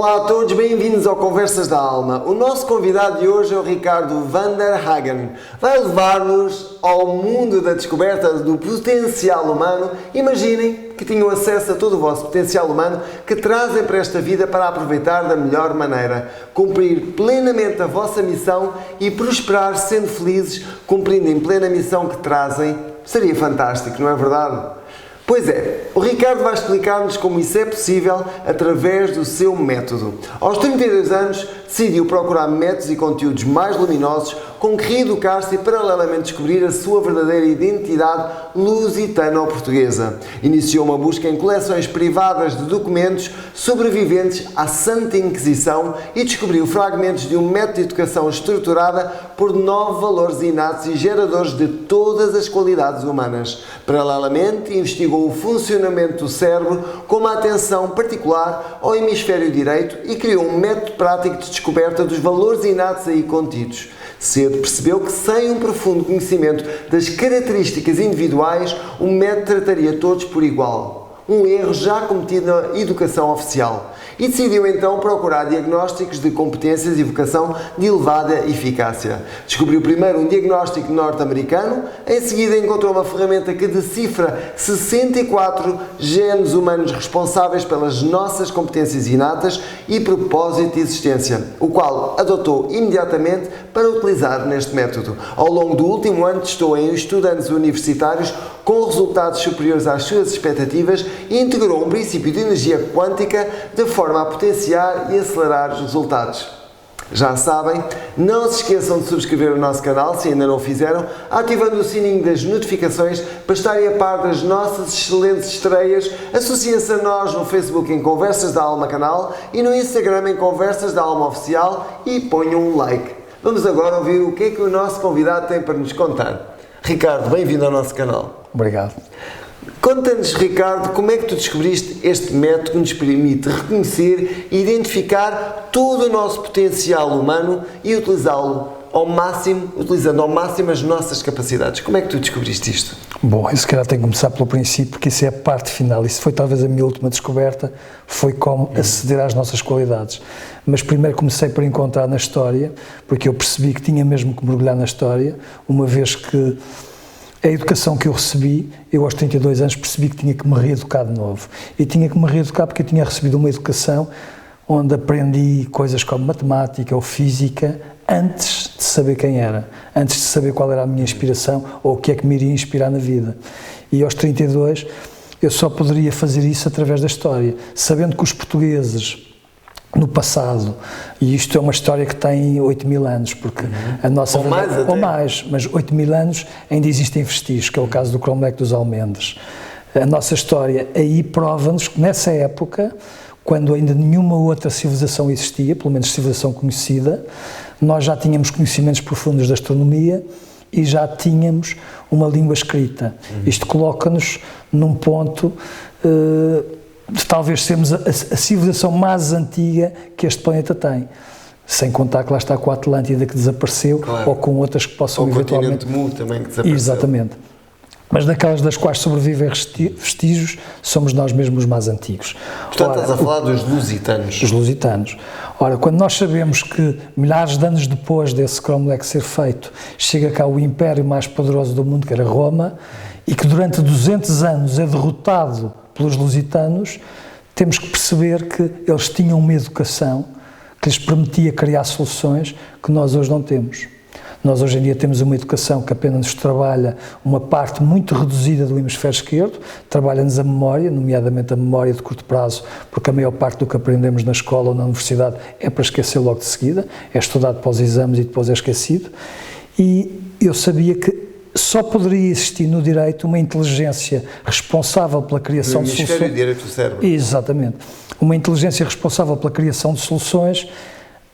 Olá a todos, bem-vindos ao Conversas da Alma. O nosso convidado de hoje é o Ricardo van der Hagen. Vai levar-nos ao mundo da descoberta do potencial humano. Imaginem que tinham acesso a todo o vosso potencial humano que trazem para esta vida para aproveitar da melhor maneira, cumprir plenamente a vossa missão e prosperar sendo felizes, cumprindo em plena missão que trazem. Seria fantástico, não é verdade? Pois é, o Ricardo vai explicar-nos como isso é possível através do seu método. Aos 32 anos, decidiu procurar métodos e conteúdos mais luminosos com que reeducar-se e paralelamente descobrir a sua verdadeira identidade lusitano-portuguesa. Iniciou uma busca em coleções privadas de documentos sobreviventes à Santa Inquisição e descobriu fragmentos de um método de educação estruturada por 9 valores inatos e geradores de todas as qualidades humanas. Paralelamente, investigou o funcionamento do cérebro com uma atenção particular ao hemisfério direito e criou um método prático de descoberta dos valores inatos aí contidos. Cedo percebeu que sem um profundo conhecimento das características individuais, o método trataria todos por igual. Um erro já cometido na educação oficial. E decidiu então procurar diagnósticos de competências e vocação de elevada eficácia. Descobriu primeiro um diagnóstico norte-americano, em seguida encontrou uma ferramenta que decifra 64 genes humanos responsáveis pelas nossas competências inatas e propósito de existência, o qual adotou imediatamente para utilizar neste método. Ao longo do último ano testou em estudantes universitários com resultados superiores às suas expectativas e integrou um princípio de energia quântica de forma a potenciar e acelerar os resultados. Já sabem, não se esqueçam de subscrever o nosso canal se ainda não o fizeram, ativando o sininho das notificações para estarem a par das nossas excelentes estreias. Associem-se a nós no Facebook em Conversas da Alma Canal e no Instagram em Conversas da Alma Oficial e ponham um like. Vamos agora ouvir o que é que o nosso convidado tem para nos contar. Ricardo, bem-vindo ao nosso canal. Obrigado. Conta-nos, Ricardo, como é que tu descobriste este método que nos permite reconhecer e identificar todo o nosso potencial humano e utilizá-lo ao máximo, utilizando ao máximo as nossas capacidades. Como é que tu descobriste isto? Bom, eu se calhar tenho que começar pelo princípio, porque isso é a parte final. Isso foi talvez a minha última descoberta, foi como aceder às nossas qualidades. Mas primeiro comecei por encontrar na história, porque eu percebi que tinha mesmo que mergulhar na história, uma vez que a educação que eu recebi, eu aos 32 anos percebi que tinha que me reeducar de novo. E tinha que me reeducar porque eu tinha recebido uma educação onde aprendi coisas como matemática ou física antes de saber quem era, antes de saber qual era a minha inspiração ou o que é que me iria inspirar na vida. E aos 32 eu só poderia fazer isso através da história, sabendo que os portugueses no passado, e isto é uma história que tem 8.000 anos, porque a nossa... Ou mais, mas 8.000 anos ainda existem vestígios, que é o caso do Cromlech dos Almendes. A nossa história aí prova-nos que nessa época, quando ainda nenhuma outra civilização existia, pelo menos civilização conhecida, nós já tínhamos conhecimentos profundos da astronomia e já tínhamos uma língua escrita. Isto coloca-nos num ponto... de talvez sermos a civilização mais antiga que este planeta tem, sem contar que lá está com a Atlântida que desapareceu, claro, ou com outras que possam eventualmente... O continente Mu também que desapareceu. Exatamente. Mas daquelas das quais sobrevivem vestígios, somos nós mesmos os mais antigos. Portanto, estás a falar dos lusitanos. Os lusitanos. Ora, quando nós sabemos que milhares de anos depois desse Cromlech ser feito, chega cá o império mais poderoso do mundo, que era Roma, e que durante 200 anos é derrotado pelos lusitanos, temos que perceber que eles tinham uma educação que lhes permitia criar soluções que nós hoje não temos. Nós hoje em dia temos uma educação que apenas nos trabalha uma parte muito reduzida do hemisfério esquerdo, trabalha-nos a memória, nomeadamente a memória de curto prazo, porque a maior parte do que aprendemos na escola ou na universidade é para esquecer logo de seguida, é estudado para os exames e depois é esquecido. E eu sabia que só poderia existir no direito uma inteligência responsável pela criação de soluções. No hemisfério direito do cérebro. Exatamente. Uma inteligência responsável pela criação de soluções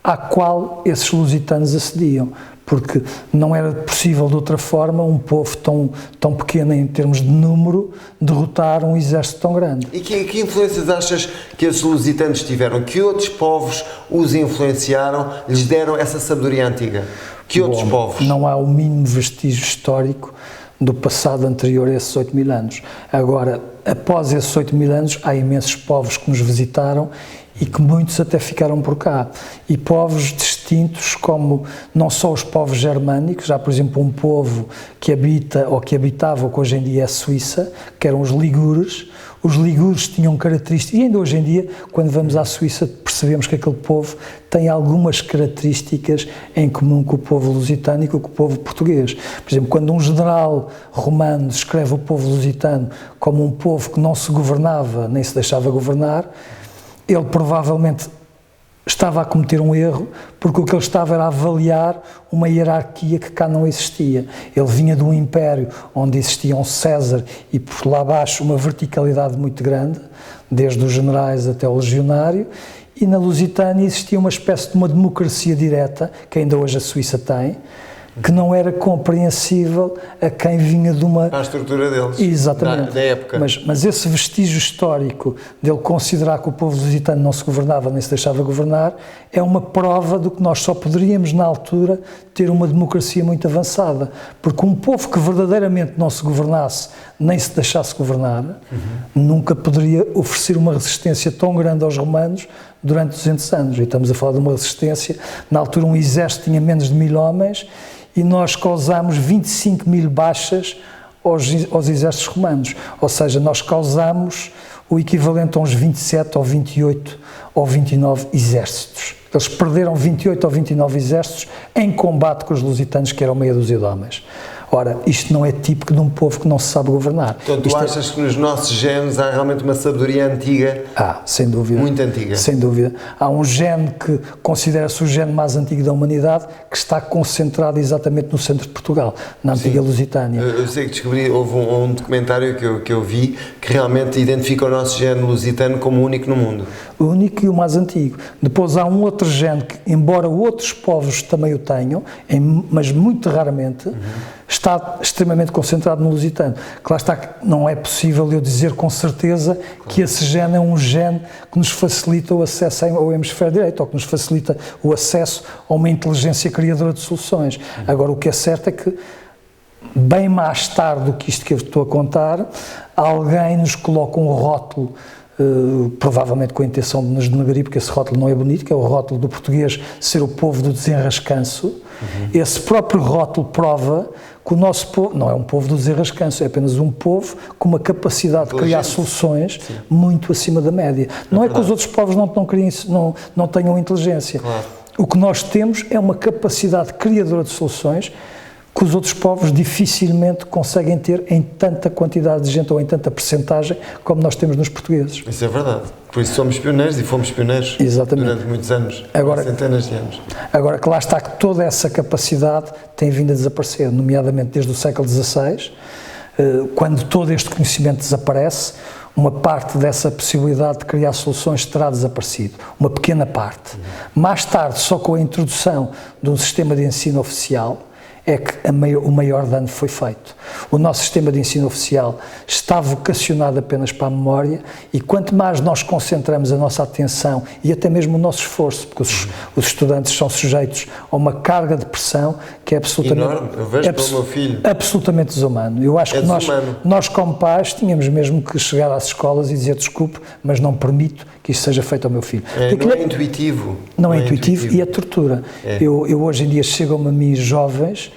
à qual esses lusitanos acediam, porque não era possível de outra forma um povo tão pequeno em termos de número derrotar um exército tão grande. E que influências achas que esses lusitanos tiveram? Que outros povos os influenciaram, lhes deram essa sabedoria antiga? Que outros povos? Não há o mínimo vestígio histórico do passado anterior a esses 8.000 anos. Agora, após esses 8.000 anos, há imensos povos que nos visitaram e que muitos até ficaram por cá. E povos distintos, como não só os povos germânicos, há, por exemplo, um povo que habita, ou que habitava, o que hoje em dia é a Suíça, que eram os ligures. Os ligures tinham características, e ainda hoje em dia, quando vamos à Suíça, percebemos que aquele povo tem algumas características em comum com o povo lusitano e com o povo português. Por exemplo, quando um general romano descreve o povo lusitano como um povo que não se governava, nem se deixava governar, ele provavelmente estava a cometer um erro, porque o que ele estava era a avaliar uma hierarquia que cá não existia. Ele vinha de um império onde existia um César e por lá abaixo uma verticalidade muito grande, desde os generais até o legionário, e na Lusitânia existia uma espécie de uma democracia direta, que ainda hoje a Suíça tem, que não era compreensível a quem vinha de uma... À estrutura deles, exatamente, da época. Mas esse vestígio histórico dele considerar que o povo lusitano não se governava nem se deixava governar é uma prova do que nós só poderíamos, na altura, ter uma democracia muito avançada. Porque um povo que verdadeiramente não se governasse nem se deixasse governar, nunca poderia oferecer uma resistência tão grande aos romanos durante 200 anos. E estamos a falar de uma resistência, na altura um exército tinha menos de 1000 homens, e nós causámos 25.000 baixas aos exércitos romanos, ou seja, nós causámos o equivalente a uns 27 ou 28 ou 29 exércitos. Eles perderam 28 ou 29 exércitos em combate com os lusitanos, que eram meia dúzia de homens. Ora, isto não é típico de um povo que não se sabe governar. Então tu achas que nos nossos genes há realmente uma sabedoria antiga? Sem dúvida. Muito antiga. Sem dúvida. Há um gene que considera-se o gene mais antigo da humanidade, que está concentrado exatamente no centro de Portugal, na antiga Lusitânia. Eu sei que descobri, houve um documentário que eu vi, que realmente identifica o nosso gene lusitano como o único no mundo. O único e o mais antigo. Depois há um outro gene que, embora outros povos também o tenham, mas muito raramente, está extremamente concentrado no lusitano. Que lá está, que não é possível eu dizer com certeza que esse gene é um gene que nos facilita o acesso ao hemisfério direito, ou que nos facilita o acesso a uma inteligência criadora de soluções. Agora, o que é certo é que, bem mais tarde do que isto que eu estou a contar, alguém nos coloca um rótulo, provavelmente com a intenção de nos denegrir, porque esse rótulo não é bonito, que é o rótulo do português ser o povo do desenrascanço. Esse próprio rótulo prova que o nosso povo não é um povo do desenrascanço, é apenas um povo com uma capacidade de criar soluções muito acima da média. Não é que os outros povos não tenham inteligência. Claro. O que nós temos é uma capacidade criadora de soluções que os outros povos dificilmente conseguem ter em tanta quantidade de gente ou em tanta percentagem como nós temos nos portugueses. Isso é verdade. Por isso somos pioneiros e fomos pioneiros. Exatamente. Durante muitos anos, centenas de anos. Agora, que lá está que toda essa capacidade tem vindo a desaparecer, nomeadamente desde o século XVI, quando todo este conhecimento desaparece, uma parte dessa possibilidade de criar soluções terá desaparecido, uma pequena parte. Mais tarde, só com a introdução de um sistema de ensino oficial, é que o maior dano foi feito. O nosso sistema de ensino oficial está vocacionado apenas para a memória, e quanto mais nós concentramos a nossa atenção e até mesmo o nosso esforço, porque os estudantes são sujeitos a uma carga de pressão que é absolutamente... Enorme. Eu vejo pelo meu filho. Absolutamente desumano. Eu acho que nós como pais tínhamos mesmo que chegar às escolas e dizer: desculpe, mas não permito que isto seja feito ao meu filho. Não é intuitivo. Não é intuitivo e é tortura. Eu hoje em dia chegam-me a mim jovens,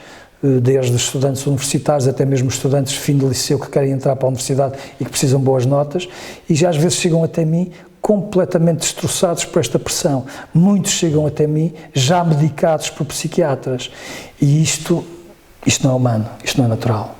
desde estudantes universitários até mesmo estudantes de fim de liceu que querem entrar para a universidade e que precisam de boas notas, e já às vezes chegam até mim completamente destroçados por esta pressão. Muitos chegam até mim já medicados por psiquiatras, e isto não é humano, isto não é natural.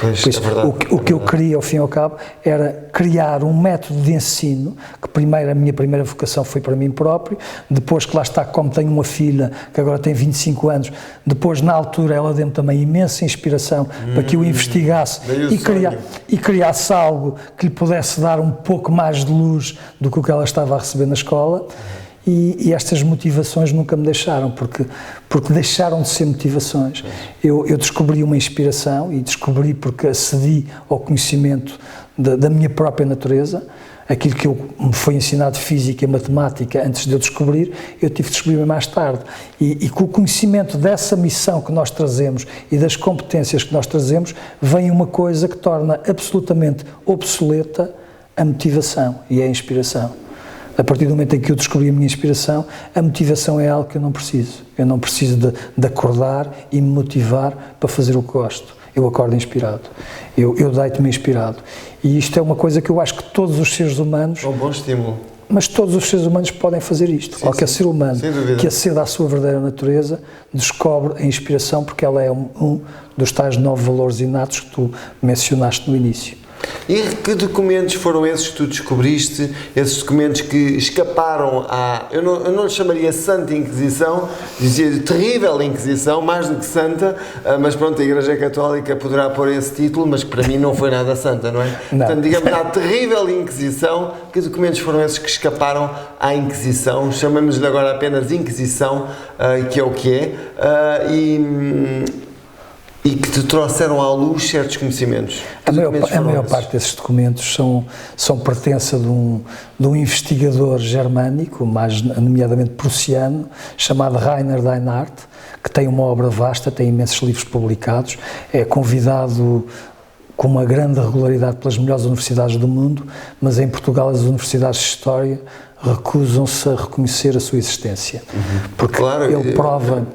Pois, por isso, é verdade, o que eu queria, ao fim e ao cabo, era criar um método de ensino, que primeiro, a minha primeira vocação foi para mim próprio, depois que lá está, como tenho uma filha que agora tem 25 anos, depois na altura ela deu-me também imensa inspiração para que eu investigasse e criasse algo que lhe pudesse dar um pouco mais de luz do que o que ela estava a receber na escola. E estas motivações nunca me deixaram, porque deixaram de ser motivações. Eu descobri uma inspiração, e descobri porque acedi ao conhecimento da minha própria natureza, aquilo que me foi ensinado física e matemática antes de eu descobrir, eu tive de descobrir mais tarde. E com o conhecimento dessa missão que nós trazemos e das competências que nós trazemos, vem uma coisa que torna absolutamente obsoleta a motivação e a inspiração. A partir do momento em que eu descobri a minha inspiração, a motivação é algo que eu não preciso. Eu não preciso de acordar e me motivar para fazer o que gosto. Eu acordo inspirado. Eu deito-me inspirado. E isto é uma coisa que eu acho que todos os seres humanos... É um bom estímulo. Mas todos os seres humanos podem fazer isto. Qualquer ser humano que aceda à sua verdadeira natureza descobre a inspiração, porque ela é um dos tais 9 valores inatos que tu mencionaste no início. E que documentos foram esses que tu descobriste, esses documentos que escaparam à... Eu não lhe chamaria Santa Inquisição, dizia terrível Inquisição, mais do que Santa, mas pronto, a Igreja Católica poderá pôr esse título, mas que para mim não foi nada santa, não é? Não. Portanto, digamos, à terrível Inquisição, que documentos foram esses que escaparam à Inquisição? Chamamos-lhe agora apenas Inquisição, que é o que é, e que te trouxeram à luz certos conhecimentos. A maior parte desses documentos são pertença de um investigador germânico, mais nomeadamente prussiano, chamado Rainer Deinhardt, que tem uma obra vasta, tem imensos livros publicados, é convidado com uma grande regularidade pelas melhores universidades do mundo, mas em Portugal as universidades de História recusam-se a reconhecer a sua existência, porque claro, ele prova...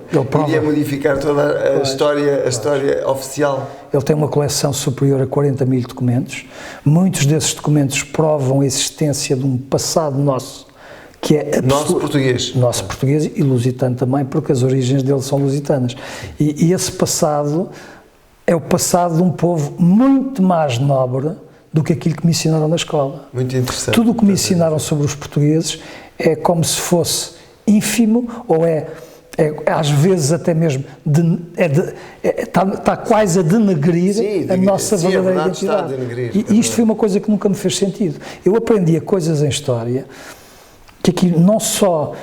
Iria modificar toda a história oficial. Ele tem uma coleção superior a 40 mil documentos. Muitos desses documentos provam a existência de um passado nosso, que é nosso português e lusitano também, porque as origens dele são lusitanas. E esse passado é o passado de um povo muito mais nobre do que aquilo que me ensinaram na escola. Muito interessante. Tudo o que me ensinaram sobre os portugueses é como se fosse ínfimo, ou às vezes até mesmo está quase a denegrir a nossa verdadeira identidade. E isto foi uma coisa que nunca me fez sentido. Eu aprendia coisas em história que aquilo não só...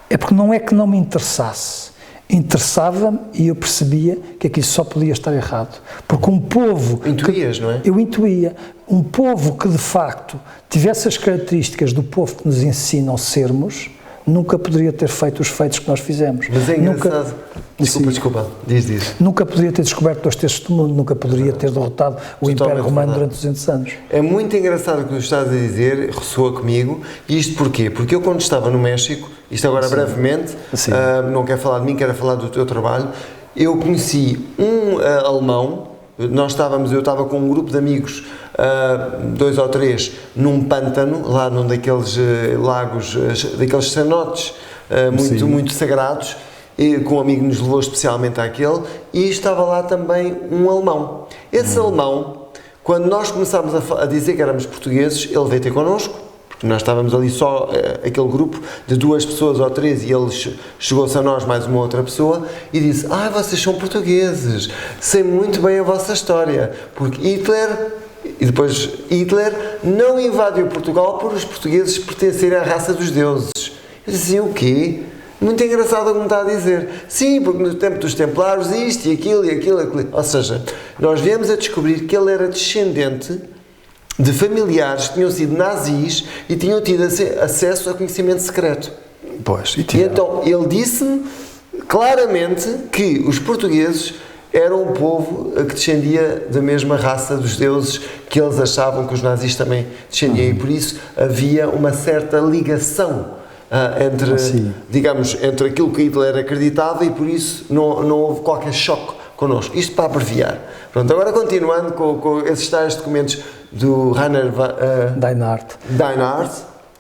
É porque não é que não me interessasse, interessava-me e eu percebia que aquilo só podia estar errado. Porque um povo... Intuías, não é? Eu intuía. Um povo que, de facto, tivesse as características do povo que nos ensinam sermos, nunca poderia ter feito os feitos que nós fizemos. Mas é engraçado. Desculpa. Diz. Nunca poderia ter descoberto 2 terços do mundo, nunca poderia ter derrotado o Império Romano durante 200 anos. É muito engraçado o que tu estás a dizer, ressoa comigo. E isto porquê? Porque eu, quando estava no México, isto agora brevemente, não quero falar de mim, quero falar do teu trabalho, eu conheci um alemão. Eu estava com um grupo de amigos, 2 ou 3, num pântano, lá num daqueles lagos, daqueles cenotes muito sagrados, e com um amigo nos levou especialmente àquele, e estava lá também um alemão. Esse alemão, quando nós começámos a dizer que éramos portugueses, ele veio ter connosco, porque nós estávamos ali só, aquele grupo de 2 pessoas ou 3, e ele chegou-se a nós mais uma outra pessoa e disse: vocês são portugueses, sei muito bem a vossa história, porque Hitler não invadiu Portugal por os portugueses pertencerem à raça dos deuses. Eu disse: o quê? Muito engraçado o que me está a dizer. Sim, porque no tempo dos Templários isto e aquilo. Ou seja, nós viemos a descobrir que ele era descendente de familiares que tinham sido nazis e tinham tido acesso a conhecimento secreto. E então ele disse-me claramente que os portugueses eram um povo que descendia da mesma raça dos deuses que eles achavam que os nazis também descendiam, e por isso havia uma certa ligação entre aquilo que Hitler acreditava, e por isso não houve qualquer choque connosco. Isto para abreviar. Pronto, agora continuando com esses tais documentos do Rainer Deinhardt.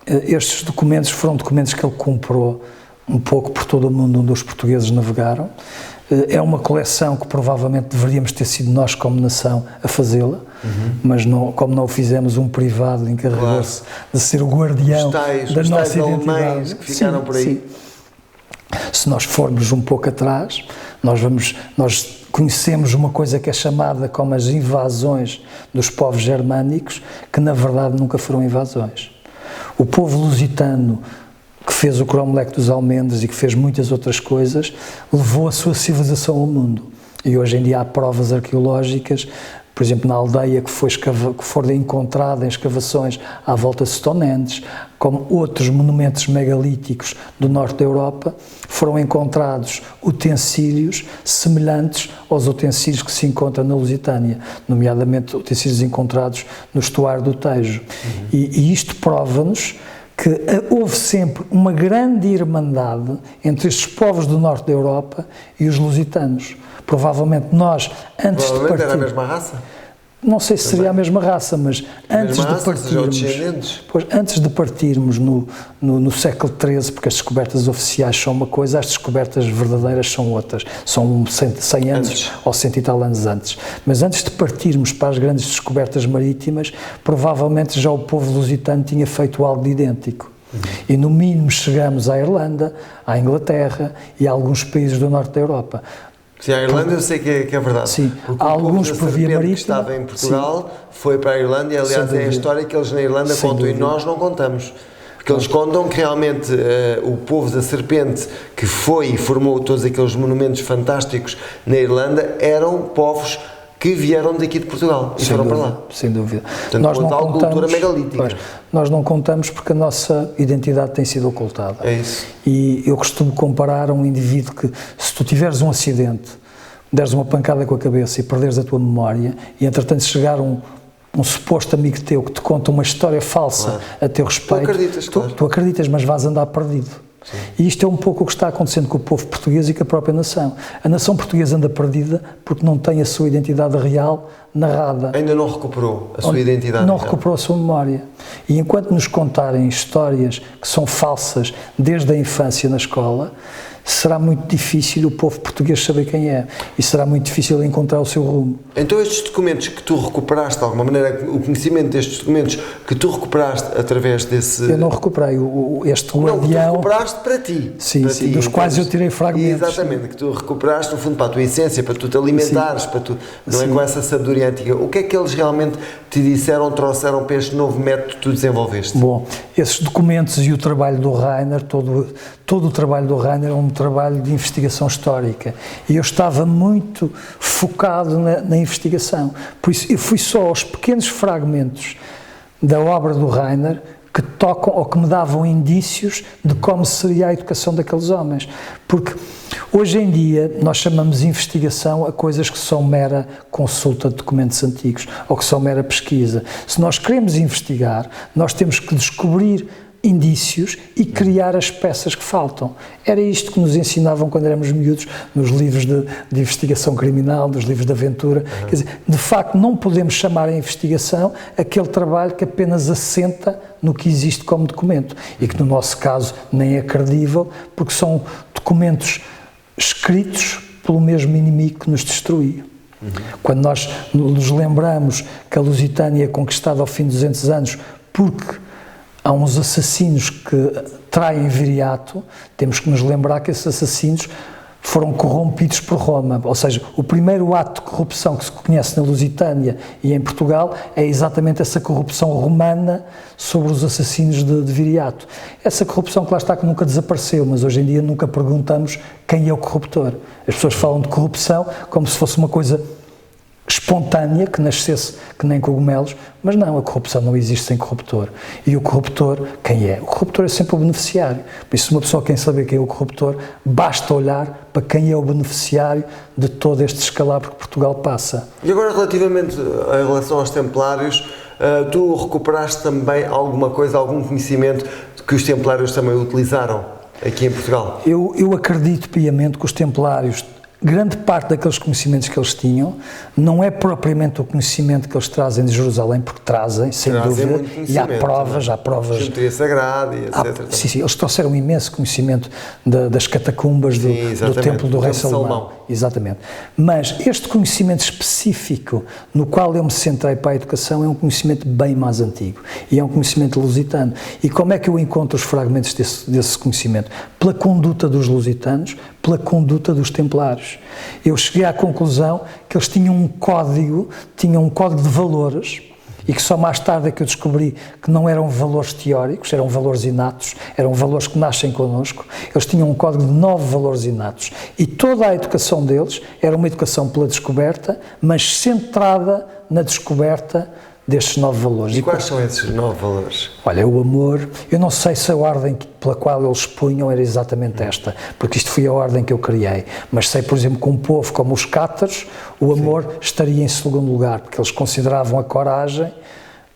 Estes documentos foram documentos que ele comprou um pouco por todo o mundo onde os portugueses navegaram. É uma coleção que provavelmente deveríamos ter sido nós, como nação, a fazê-la, mas não, como não o fizemos, um privado encarregou-se de ser o guardião da nossa identidade. Que ficaram por aí. Sim. Se nós formos um pouco atrás, nós conhecemos uma coisa que é chamada como as invasões dos povos germânicos, que na verdade nunca foram invasões. O povo lusitano, que fez o Cromlech dos Almendes e que fez muitas outras coisas, levou a sua civilização ao mundo. E hoje em dia há provas arqueológicas, por exemplo, na aldeia que foi encontrada em escavações à volta de Stonehenge, como outros monumentos megalíticos do norte da Europa, foram encontrados utensílios semelhantes aos utensílios que se encontram na Lusitânia, nomeadamente utensílios encontrados no estuário do Tejo. E isto prova-nos que houve sempre uma grande irmandade entre estes povos do norte da Europa e os lusitanos. Provavelmente nós, antes de partir... era a mesma raça? Não sei se seria a mesma raça, mas antes de partirmos no século XIII, porque as descobertas oficiais são uma coisa, as descobertas verdadeiras são outras, são 100 anos ou 100 e tal anos antes. Mas antes de partirmos para as grandes descobertas marítimas, provavelmente já o povo lusitano tinha feito algo de idêntico. E no mínimo chegamos à Irlanda, à Inglaterra e a alguns países do norte da Europa. Sim, a Irlanda eu sei que é verdade. Sim, porque há alguns por via marítima. Que estava em Portugal, foi para a Irlanda e aliás é a história que eles na Irlanda contam e nós não contamos. Porque eles contam que realmente o povo da serpente que foi e formou todos aqueles monumentos fantásticos na Irlanda eram povos que vieram daqui de Portugal e foram para lá. Sem dúvida. Portanto, nós não contamos, cultura megalítica. Nós não contamos porque a nossa identidade tem sido ocultada. É isso. E eu costumo comparar a um indivíduo que, se tu tiveres um acidente, deres uma pancada com a cabeça e perderes a tua memória, e entretanto chegar um suposto amigo teu que te conta uma história falsa a teu respeito, tu acreditas, mas vais andar perdido. Sim. E isto é um pouco o que está acontecendo com o povo português e com a própria nação. A nação portuguesa anda perdida porque não tem a sua identidade real narrada. Ainda não recuperou a sua identidade. Não recuperou a sua memória. E enquanto nos contarem histórias que são falsas desde a infância na escola, será muito difícil o povo português saber quem é e será muito difícil encontrar o seu rumo. Então estes documentos que tu recuperaste, de alguma maneira, o conhecimento destes documentos que tu recuperaste através desse... Eu não recuperei este guardião... Não, tu recuperaste para ti. Sim, para sim, ti, dos quais eu tirei fragmentos. Exatamente, que tu recuperaste, no fundo, para a tua essência, para tu te alimentares, para tu, não é, com essa sabedoria antiga. O que é que eles realmente te disseram, trouxeram para este novo método que tu desenvolveste? Bom, esses documentos e o trabalho do Rainer, todo o trabalho do Rainer é um trabalho de investigação histórica e eu estava muito focado na investigação, por isso eu fui só aos pequenos fragmentos da obra do Rainer que tocam ou que me davam indícios de como seria a educação daqueles homens, porque hoje em dia nós chamamos investigação a coisas que são mera consulta de documentos antigos ou que são mera pesquisa. Se nós queremos investigar, nós temos que descobrir indícios e criar as peças que faltam. Era isto que nos ensinavam quando éramos miúdos, nos livros de investigação criminal, nos livros de aventura. Quer dizer, de facto, não podemos chamar a investigação aquele trabalho que apenas assenta no que existe como documento e que, no nosso caso, nem é credível, porque são documentos escritos pelo mesmo inimigo que nos destruiu. Quando nós nos lembramos que a Lusitânia é conquistada ao fim de 200 anos porque há uns assassinos que traem Viriato, temos que nos lembrar que esses assassinos foram corrompidos por Roma, ou seja, o primeiro ato de corrupção que se conhece na Lusitânia e em Portugal é exatamente essa corrupção romana sobre os assassinos de Viriato. Essa corrupção que lá está que nunca desapareceu, mas hoje em dia nunca perguntamos quem é o corruptor. As pessoas falam de corrupção como se fosse uma coisa espontânea, que nascesse que nem cogumelos, mas não, a corrupção não existe sem corruptor. E o corruptor, quem é? O corruptor é sempre o beneficiário. Por isso, se uma pessoa quer saber quem é o corruptor, basta olhar para quem é o beneficiário de todo este escalabro que Portugal passa. E agora, relativamente em relação aos templários, tu recuperaste também alguma coisa, algum conhecimento que os templários também utilizaram aqui em Portugal? Eu acredito piamente que os templários, grande parte daqueles conhecimentos que eles tinham, não é propriamente o conhecimento que eles trazem de Jerusalém, porque trazem, sem dúvida, e há provas. Geometria sagrada e etc. Sim, eles trouxeram um imenso conhecimento das catacumbas do templo do rei Salomão. Exatamente. Mas este conhecimento específico no qual eu me centrei para a educação é um conhecimento bem mais antigo e é um conhecimento lusitano. E como é que eu encontro os fragmentos desse conhecimento? Pela conduta dos lusitanos, pela conduta dos templários. Eu cheguei à conclusão que eles tinham um código de valores e que só mais tarde é que eu descobri que não eram valores teóricos, eram valores inatos, eram valores que nascem connosco. Eles tinham um código de 9 valores inatos e toda a educação deles era uma educação pela descoberta, mas centrada na descoberta destes 9 valores. E quais são esses 9 valores? Olha, o amor, eu não sei se a ordem pela qual eles punham era exatamente esta, porque isto foi a ordem que eu criei, mas sei, por exemplo, que um povo como os cátaros, o amor estaria em segundo lugar, porque eles consideravam a coragem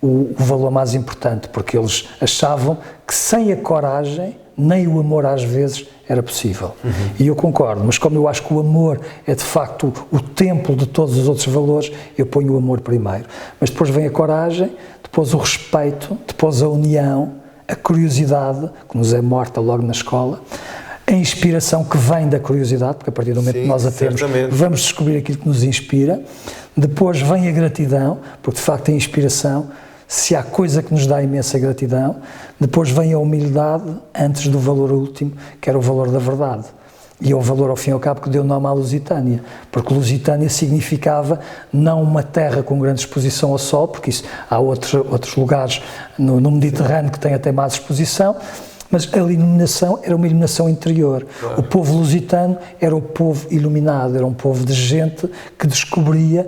o valor mais importante, porque eles achavam que sem a coragem, nem o amor às vezes era possível. E eu concordo, mas como eu acho que o amor é de facto o templo de todos os outros valores, eu ponho o amor primeiro. Mas depois vem a coragem, depois o respeito, depois a união, a curiosidade, que nos é morta logo na escola, a inspiração que vem da curiosidade, porque a partir do momento que nós a temos, vamos descobrir aquilo que nos inspira. Depois vem a gratidão, porque de facto a inspiração, se há coisa que nos dá imensa gratidão, depois vem a humildade antes do valor último, que era o valor da verdade. E é o valor, ao fim e ao cabo, que deu nome à Lusitânia, porque Lusitânia significava não uma terra com grande exposição ao sol, porque isso, há outros lugares no Mediterrâneo que têm até mais exposição, mas a iluminação era uma iluminação interior. Claro. O povo lusitano era um povo iluminado, era um povo de gente que descobria,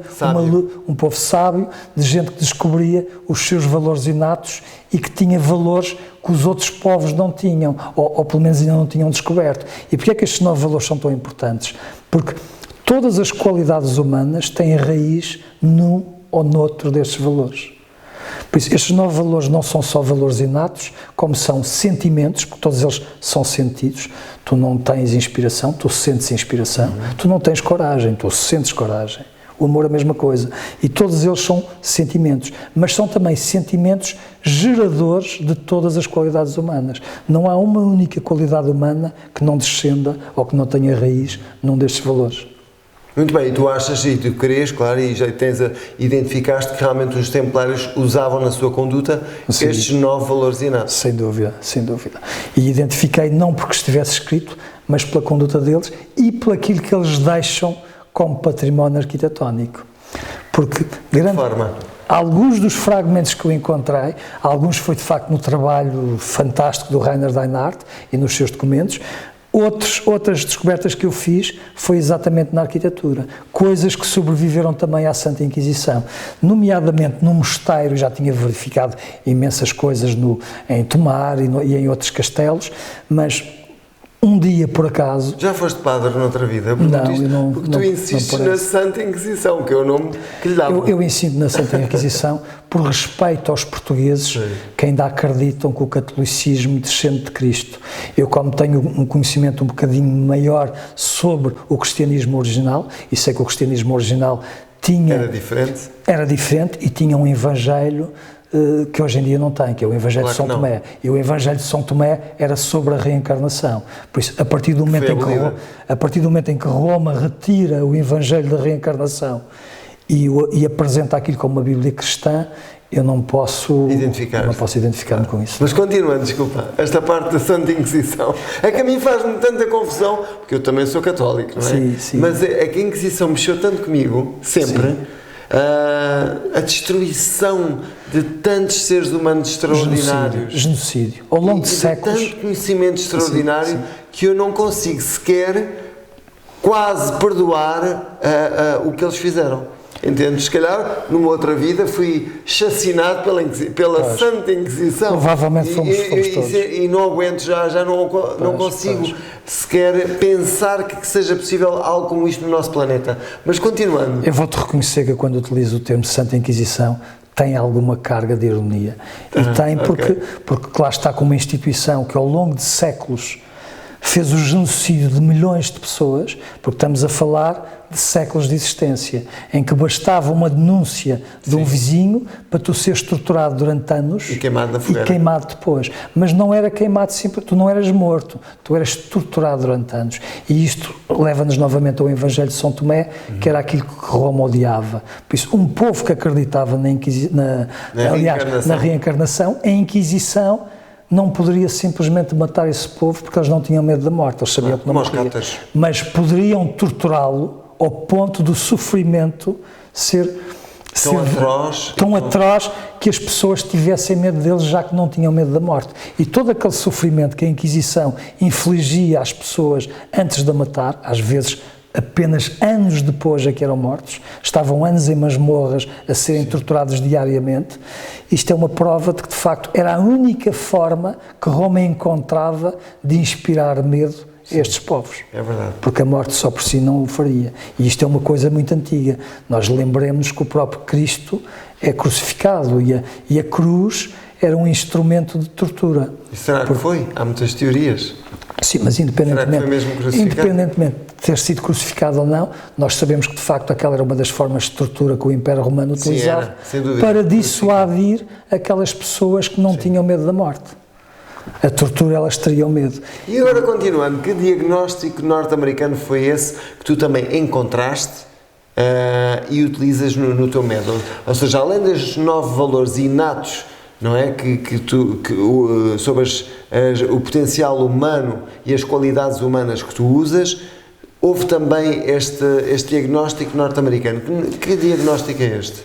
um povo sábio, de gente que descobria os seus valores inatos e que tinha valores que os outros povos não tinham, ou pelo menos ainda não tinham descoberto. E porquê é que estes 9 valores são tão importantes? Porque todas as qualidades humanas têm raiz num ou noutro destes valores. Por isso, estes 9 valores não são só valores inatos, como são sentimentos, porque todos eles são sentidos. Tu não tens inspiração, tu sentes inspiração. Tu não tens coragem, tu sentes coragem. O amor é a mesma coisa. E todos eles são sentimentos, mas são também sentimentos geradores de todas as qualidades humanas. Não há uma única qualidade humana que não descenda ou que não tenha raiz num destes valores. Muito bem, e tu achas, e tu crês, claro, e já identificaste que realmente os templários usavam na sua conduta estes 9 valores inatos. Sem dúvida, sem dúvida. E identifiquei não porque estivesse escrito, mas pela conduta deles e por aquilo que eles deixam como património arquitetónico. Porque alguns dos fragmentos que eu encontrei, alguns foi de facto no trabalho fantástico do Rainer Deinhardt e nos seus documentos. Outras descobertas que eu fiz foi exatamente na arquitetura, coisas que sobreviveram também à Santa Inquisição, nomeadamente no mosteiro. Já tinha verificado imensas coisas em Tomar e em outros castelos, mas um dia, por acaso... Já foste padre noutra vida? Porque tu insistes na Santa Inquisição, que é o nome que lhe dava. Eu ensino na Santa Inquisição por respeito aos portugueses que ainda acreditam que o catolicismo descende de Cristo. Eu, como tenho um conhecimento um bocadinho maior sobre o cristianismo original, e sei que o cristianismo original era diferente e tinha um evangelho que hoje em dia não tem, que é o Evangelho de São Tomé. E o Evangelho de São Tomé era sobre a reencarnação. Por isso, a partir do momento em que Roma retira o Evangelho da reencarnação e apresenta aquilo como uma Bíblia cristã, eu não posso identificar-me com isso. Mas continuando, desculpa, esta parte da Santa Inquisição, é que a mim faz-me tanta confusão, porque eu também sou católico, não é? Sim. Mas é que a Inquisição mexeu tanto comigo, sempre. Sim. A destruição de tantos seres humanos extraordinários. Genocídio. Ao longo de séculos. Tanto conhecimento extraordinário que eu não consigo sequer quase perdoar o que eles fizeram. Entendes? Se calhar, numa outra vida, fui chacinado pela Santa Inquisição. Provavelmente fomos todos. E não aguento, já não consigo sequer pensar que seja possível algo como isto no nosso planeta. Mas continuando. Eu vou-te reconhecer que quando utilizo o termo Santa Inquisição, tem alguma carga de ironia. E tem porque lá está com uma instituição que ao longo de séculos fez o genocídio de milhões de pessoas, porque estamos a falar de séculos de existência, em que bastava uma denúncia de um vizinho para tu seres torturado durante anos e queimado na fogueira. E queimado depois. Mas não era queimado simples, tu não eras morto, tu eras torturado durante anos. E isto leva-nos novamente ao Evangelho de São Tomé, que era aquilo que Roma odiava. Por isso, um povo que acreditava na reencarnação, a Inquisição não poderia simplesmente matar esse povo porque eles não tinham medo da morte, eles sabiam que não morria. Mas poderiam torturá-lo ao ponto do sofrimento ser tão atroz que as pessoas tivessem medo deles, já que não tinham medo da morte. E todo aquele sofrimento que a Inquisição infligia às pessoas antes de a matar, às vezes apenas anos depois é que eram mortos, estavam anos em masmorras a serem torturados diariamente. Isto é uma prova de que, de facto, era a única forma que Roma encontrava de inspirar medo a estes povos. É verdade. Porque a morte só por si não o faria. E isto é uma coisa muito antiga. Nós lembremos que o próprio Cristo é crucificado e a cruz era um instrumento de tortura. E será que foi? Há muitas teorias. Sim, mas Será que foi mesmo crucificado? independentemente de ter sido crucificado ou não, nós sabemos que de facto aquela era uma das formas de tortura que o Império Romano utilizava para dissuadir aquelas pessoas que não tinham medo da morte. A tortura, elas teriam medo. E agora, continuando, que diagnóstico norte-americano foi esse que tu também encontraste e utilizas no teu método? Ou seja, além dos 9 valores inatos, não é? Sobre o potencial humano e as qualidades humanas que tu usas, houve também este diagnóstico norte-americano. Que diagnóstico é este?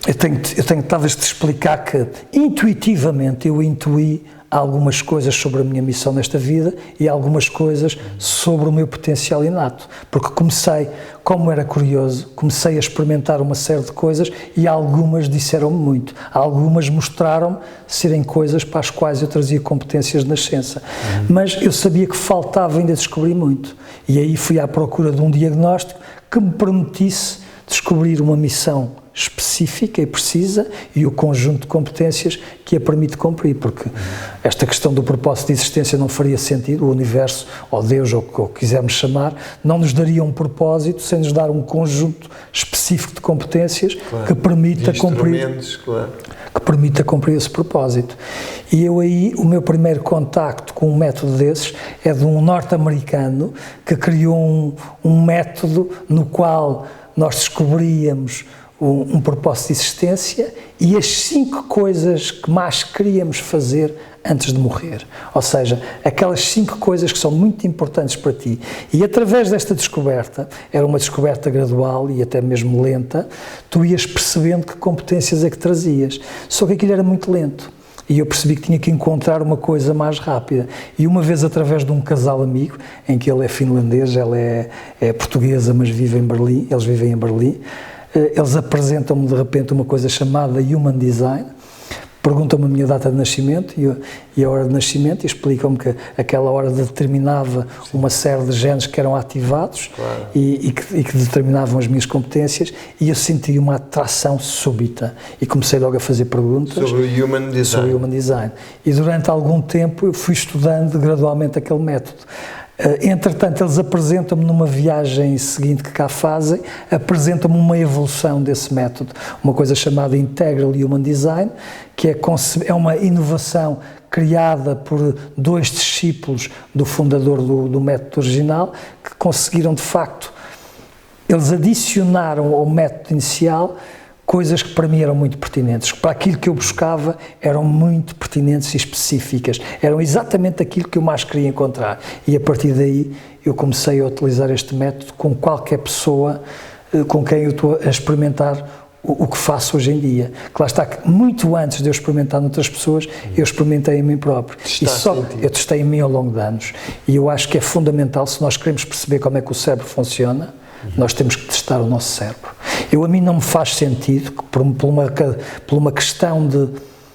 Eu tenho talvez de explicar que intuitivamente eu intuí algumas coisas sobre a minha missão nesta vida e algumas coisas sobre o meu potencial inato, porque como era curioso, comecei a experimentar uma série de coisas e algumas disseram-me muito, algumas mostraram-me serem coisas para as quais eu trazia competências de nascença, mas eu sabia que faltava ainda descobrir muito, e aí fui à procura de um diagnóstico que me permitisse descobrir uma missão específica e precisa e o conjunto de competências que a permite cumprir, porque esta questão do propósito de existência não faria sentido, o universo, ou Deus, ou o que quisermos chamar, não nos daria um propósito sem nos dar um conjunto específico de competências que permita cumprir, que permita cumprir esse propósito. E eu aí, o meu primeiro contacto com um método desses é de um norte-americano que criou um método no qual nós descobríamos um propósito de existência e as 5 coisas que mais queríamos fazer antes de morrer. Ou seja, aquelas 5 coisas que são muito importantes para ti. E através desta descoberta, era uma descoberta gradual e até mesmo lenta, tu ias percebendo que competências é que trazias. Só que aquilo era muito lento. E eu percebi que tinha que encontrar uma coisa mais rápida. E uma vez, através de um casal amigo, em que ele é finlandês, ela é portuguesa, mas vive em Berlim, eles vivem em Berlim, eles apresentam-me de repente uma coisa chamada Human Design, perguntam-me a minha data de nascimento e a hora de nascimento e explicam-me que aquela hora determinava uma série de genes que eram ativados e que determinavam as minhas competências, e eu senti uma atração súbita e comecei logo a fazer perguntas sobre o Human Design. E durante algum tempo eu fui estudando gradualmente aquele método. Entretanto, eles apresentam-me numa viagem seguinte que cá fazem, apresentam-me uma evolução desse método, uma coisa chamada Integral Human Design, que é uma inovação criada por 2 discípulos do fundador do método original, que conseguiram de facto, eles adicionaram ao método inicial coisas que para mim eram muito pertinentes, para aquilo que eu buscava eram muito pertinentes e específicas, eram exatamente aquilo que eu mais queria encontrar, e a partir daí eu comecei a utilizar este método com qualquer pessoa com quem eu estou a experimentar o que faço hoje em dia. Que lá está, que muito antes de eu experimentar noutras pessoas, eu experimentei em mim próprio. Eu testei em mim ao longo de anos, e eu acho que é fundamental, se nós queremos perceber como é que o cérebro funciona, nós temos que testar o nosso cérebro. A mim não me faz sentido, por uma questão de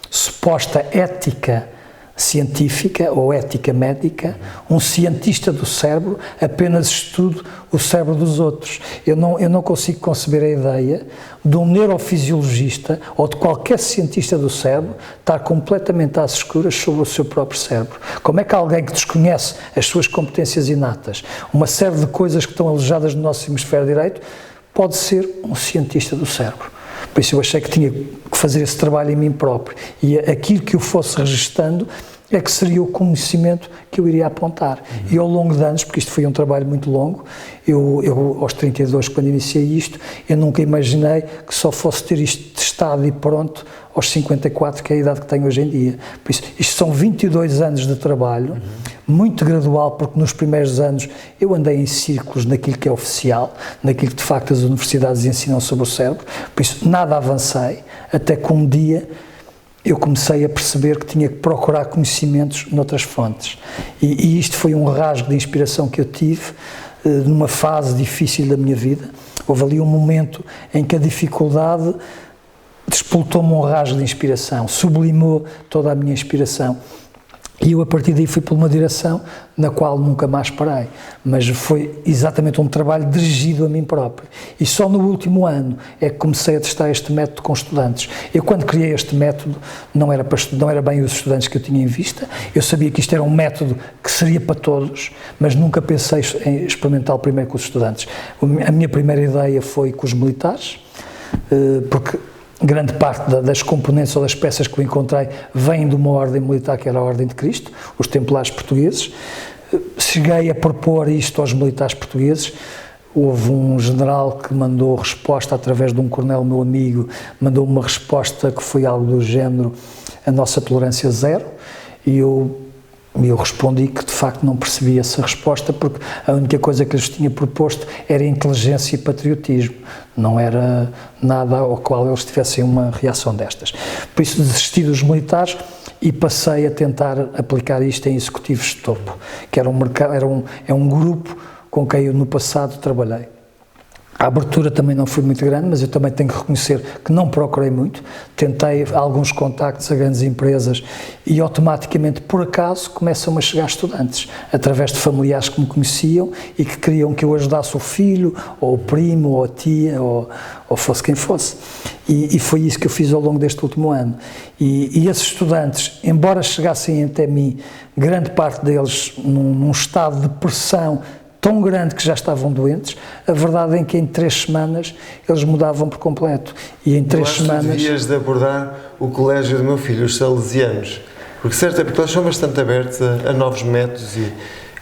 suposta ética científica ou ética médica, um cientista do cérebro apenas estude o cérebro dos outros. Eu não consigo conceber a ideia de um neurofisiologista ou de qualquer cientista do cérebro estar completamente às escuras sobre o seu próprio cérebro. Como é que alguém que desconhece as suas competências inatas, uma série de coisas que estão alojadas no nosso hemisfério direito, pode ser um cientista do cérebro? Por isso eu achei que tinha que fazer esse trabalho em mim próprio, e aquilo que eu fosse registando é que seria o conhecimento que eu iria apontar. E ao longo de anos, porque isto foi um trabalho muito longo, eu aos 32, quando iniciei isto, eu nunca imaginei que só fosse ter isto testado e pronto aos 54, que é a idade que tenho hoje em dia. Por isso, isto são 22 anos de trabalho, muito gradual, porque nos primeiros anos eu andei em círculos naquilo que é oficial, naquilo que de facto as universidades ensinam sobre o cérebro, por isso nada avancei, até que um dia eu comecei a perceber que tinha que procurar conhecimentos noutras fontes. E isto foi um rasgo de inspiração que eu tive numa fase difícil da minha vida. Houve ali um momento em que a dificuldade despoltou-me um rasgo de inspiração, sublimou toda a minha inspiração. E eu, a partir daí, fui por uma direção na qual nunca mais parei. Mas foi exatamente um trabalho dirigido a mim próprio. E só no último ano é que comecei a testar este método com estudantes. Eu, quando criei este método, não era bem os estudantes que eu tinha em vista. Eu sabia que isto era um método que seria para todos, mas nunca pensei em experimentá-lo primeiro com os estudantes. A minha primeira ideia foi com os militares, porque grande parte das componentes ou das peças que eu encontrei vêm de uma ordem militar que era a Ordem de Cristo, os Templários portugueses. Cheguei a propor isto aos militares portugueses. Houve um general que mandou resposta através de um coronel meu amigo, mandou uma resposta que foi algo do género: a nossa tolerância zero, e eu respondi que de facto não percebia essa resposta, porque a única coisa que lhes tinha proposto era inteligência e patriotismo, não era nada ao qual eles tivessem uma reação destas. Por isso desisti dos militares e passei a tentar aplicar isto em executivos de topo, que era um grupo com quem eu no passado trabalhei. A abertura também não foi muito grande, mas eu também tenho que reconhecer que não procurei muito. Tentei alguns contactos a grandes empresas e automaticamente, por acaso, começam a chegar estudantes, através de familiares que me conheciam e que queriam que eu ajudasse o filho, ou o primo, ou a tia, ou fosse quem fosse. E foi isso que eu fiz ao longo deste último ano. E esses estudantes, embora chegassem até mim, grande parte deles num estado de pressão tão grande que já estavam doentes, a verdade é que em 3 semanas eles mudavam por completo. E em 3 semanas... Tu devias de abordar o colégio do meu filho, os salesianos, porque certo é porque eles são bastante abertos a novos métodos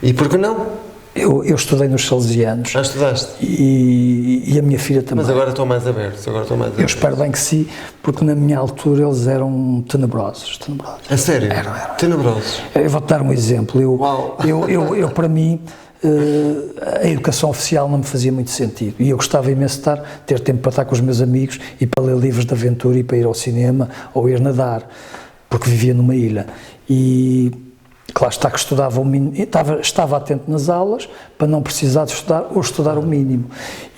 e por que não? Eu estudei nos salesianos. Estudaste? E a minha filha também. Mas agora estão mais abertos, Eu espero bem que sim, porque na minha altura eles eram tenebrosos. A sério? Eram. Tenebrosos? Eu vou-te dar um exemplo. Eu para mim, a educação oficial não me fazia muito sentido e eu gostava imenso de ter tempo para estar com os meus amigos e para ler livros de aventura e para ir ao cinema ou ir nadar, porque vivia numa ilha. E claro está que estava atento nas aulas para não precisar de estudar ou estudar o mínimo.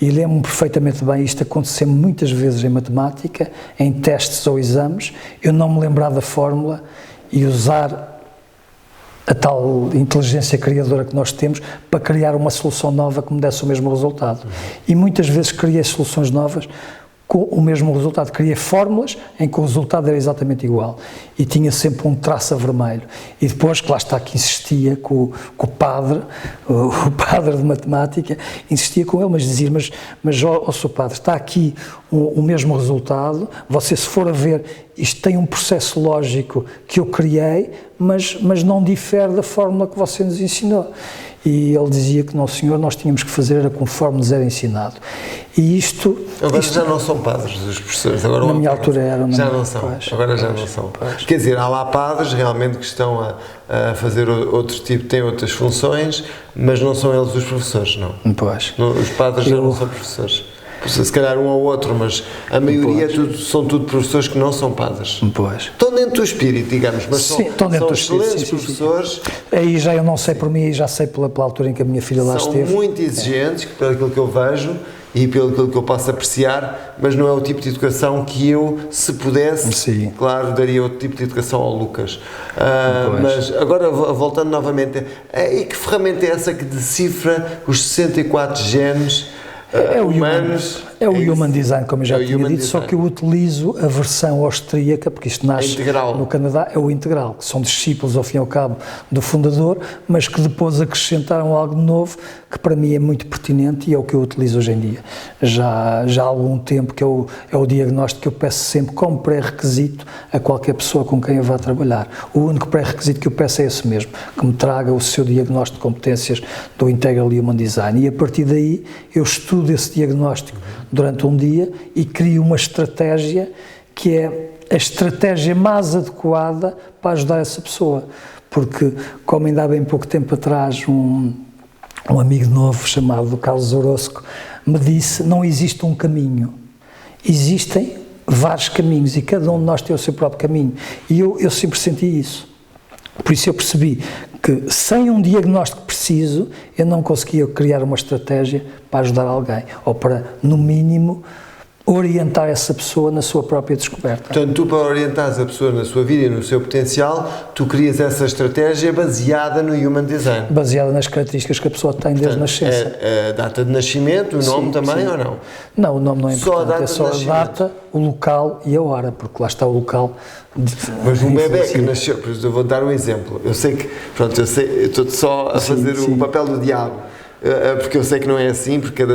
E lembro-me perfeitamente bem, isto aconteceu muitas vezes em matemática, em testes ou exames, eu não me lembrar da fórmula e usar a tal inteligência criadora que nós temos para criar uma solução nova que me desse o mesmo resultado. E muitas vezes criei soluções novas com o mesmo resultado. Criei fórmulas em que o resultado era exatamente igual e tinha sempre um traço a vermelho. E depois, que lá está, que insistia com o padre de matemática, insistia com ele, mas dizia, mas ó Sr. Padre, está aqui o mesmo resultado, você se for a ver, isto tem um processo lógico que eu criei, mas não difere da fórmula que você nos ensinou. E ele dizia que não, senhor, nós tínhamos que fazer era conforme nos era ensinado. E isto... Agora já não são padres os professores. Agora na minha altura eram. Já não são. Agora já não são. Quer dizer, há lá padres realmente que estão a fazer outro tipo, têm outras funções, mas não são eles os professores, não. Pois. Os padres já não são professores. Se calhar um ou outro, mas a maioria são tudo professores que não são padres. Pois. Estão dentro do espírito, digamos, mas sim, são excelentes professores. Sim. Aí já eu não sei por mim, já sei pela altura em que a minha filha lá esteve. São muito exigentes, pelo aquilo que eu vejo e pelo aquilo que eu posso apreciar, mas não é o tipo de educação que eu, se pudesse, claro, daria outro tipo de educação ao Lucas. Mas agora, voltando novamente, e que ferramenta é essa que decifra os 64 genes humanos? É o Human Design, como eu já tinha dito, só que eu utilizo a versão austríaca, porque isto nasce no Canadá, é o integral, que são discípulos, ao fim e ao cabo, do fundador, mas que depois acrescentaram algo novo, que para mim é muito pertinente e é o que eu utilizo hoje em dia. Já há algum tempo que é o diagnóstico que eu peço sempre como pré-requisito a qualquer pessoa com quem eu vá trabalhar. O único pré-requisito que eu peço é esse mesmo, que me traga o seu diagnóstico de competências do Integral Human Design. E a partir daí eu estudo esse diagnóstico durante um dia e crio uma estratégia que é a estratégia mais adequada para ajudar essa pessoa. Porque, como ainda há bem pouco tempo atrás, um amigo novo chamado Carlos Orozco me disse, não existe um caminho, existem vários caminhos e cada um de nós tem o seu próprio caminho. E eu sempre senti isso. Por isso eu percebi que sem um diagnóstico preciso eu não conseguia criar uma estratégia para ajudar alguém ou para, no mínimo, orientar essa pessoa na sua própria descoberta. Portanto, tu, para orientares a pessoa na sua vida e no seu potencial, tu crias essa estratégia baseada no Human Design. Baseada nas características que a pessoa tem desde a nascença. A data de nascimento, o nome também, ou não? Não, o nome não é Só a importante, data é só de a data, o local e a hora, porque lá está o local. Mas um bebê que nasceu, por exemplo, eu vou dar um exemplo. Eu sei que, pronto, eu estou só a fazer o papel do diabo, porque eu sei que não é assim, porque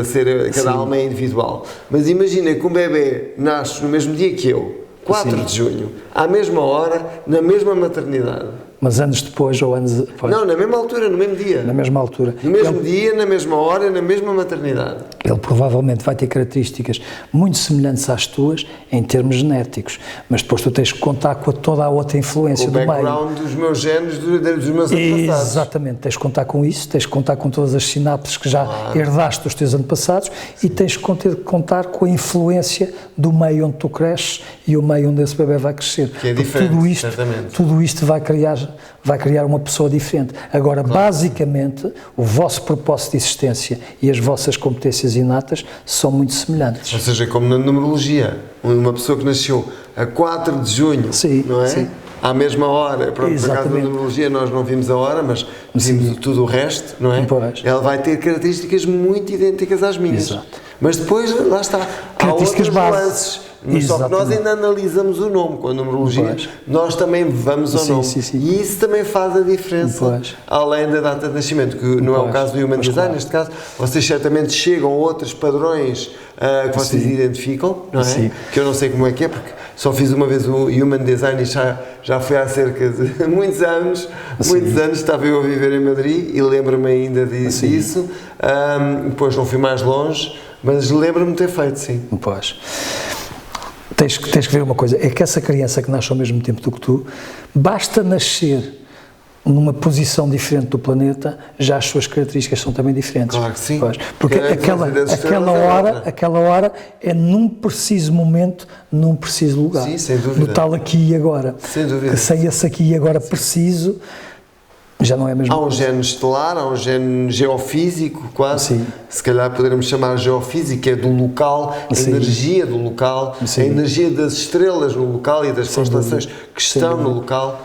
cada alma é individual. Mas imagina que um bebê nasce no mesmo dia que eu, 4 de junho, à mesma hora, na mesma maternidade. Mas anos depois ou anos depois? Não, na mesma altura, no mesmo dia. Na mesma altura. No mesmo dia, na mesma hora, na mesma maternidade. Ele provavelmente vai ter características muito semelhantes às tuas em termos genéticos, mas depois tu tens que contar com toda a outra influência do meio. O background dos meus genes, dos meus antepassados. Exatamente, tens que contar com isso, tens que contar com todas as sinapses que já herdaste dos teus antepassados e tens que contar com a influência do meio onde tu cresces e o meio onde esse bebê vai crescer. Que é diferente, certamente. Tudo isto vai criar uma pessoa diferente. Agora, basicamente, o vosso propósito de existência e as vossas competências inatas são muito semelhantes. Ou seja, como na numerologia, uma pessoa que nasceu a 4 de junho, não é? Sim. À mesma hora, pronto, por acaso na numerologia nós não vimos a hora, mas vimos tudo o resto, não é? Pois. Ela vai ter características muito idênticas às minhas. Exato. Mas depois, lá está, há outras nuances. Só que nós ainda analisamos o nome com a numerologia, nós também vamos ao nome. E isso também faz a diferença, além da data de nascimento, que não é o caso do Human Design. Neste caso, vocês certamente chegam a outros padrões que vocês identificam, não é? Sim. Que eu não sei como é que é, porque só fiz uma vez o Human Design e já foi há cerca de muitos anos, estava eu a viver em Madrid e lembro-me ainda disso. Depois não fui mais longe, mas lembro-me de ter feito, sim. Pois. Tens que ver uma coisa, é que essa criança que nasce ao mesmo tempo do que tu, basta nascer numa posição diferente do planeta, já as suas características são também diferentes. Claro que sim. Pois, porque aquela hora é num preciso momento, num preciso lugar. Sim, sem dúvida. No tal aqui e agora. Sem dúvida. Que sem esse aqui e agora preciso, já não é a mesma coisa. Há um gene estelar, há um gene geofísico, quase. Sim. Se calhar poderemos chamar geofísico, é do local, a energia do local, a energia das estrelas no local e das constelações que estão no local.